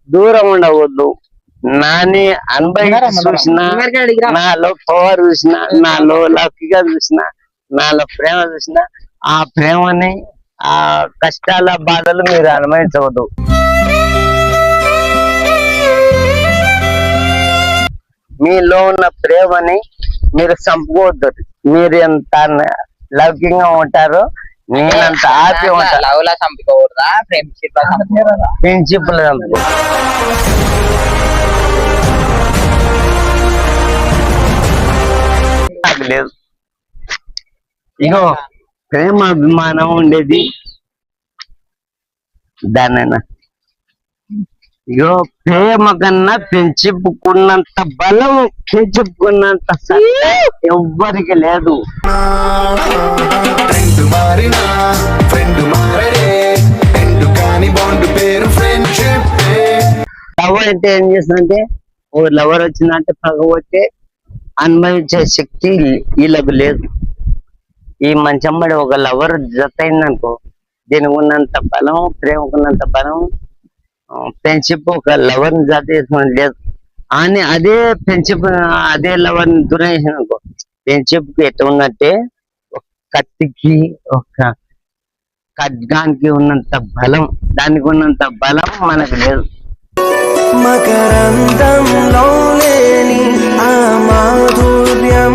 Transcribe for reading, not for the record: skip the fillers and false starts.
దూరం ఉండవద్దు. నాని అనుభవించి చూసిన, నాలో పవర్ చూసిన, నాలో లౌకిక చూసిన, నాలో ప్రేమ చూసిన, ఆ ప్రేమని ఆ కష్టాల బాధలు మీరు అనుభవించవద్దు. మీలో ఉన్న ప్రేమని మీరు చంపుకోవద్దు. మీరు ఎంత లౌకికంగా ఉంటారో నేనంత హ్యాపీ ఉంటాను. లవ్ లా చంపుకోకూడదా, ఫ్రెండ్షిప్ ఫ్రెండ్షిప్ లో చంపుకో. లేదు ఇగో ప్రేమ అభిమానం ఉండేది దానైనా. ఇగో ప్రేమ కన్నా పెంచుకున్నంత బలం, పెంచుకున్నంత ఎవ్వరికి లేదు. లవ్ అంటే ఏం చేస్తుందంటే, ఓ లవర్ వచ్చిందంటే పగబట్టే అనుభవించే శక్తి వీళ్ళకు లేదు. ఈ మంచమ్మడి ఒక లవర్ జత అయిందనుకో, దీనికి ఉన్నంత బలం, ప్రేమకున్నంత బలం ఫ్రెండ్షిప్ ఒక లవర్ ని జత చేసిన లేదు. అని అదే ఫ్రెండ్షిప్ అదే లవర్ ని దూరం చేసిన అనుకో, ఫ్రెండ్షిప్ కి ఎట్లా ఉన్నట్టే ఒక కత్తికి ఒక ఖడ్గానికి ఉన్నంత బలం, దానికి ఉన్నంత బలం మనకు లేదు. మకరందంలో లేని ఆ మాధుర్యం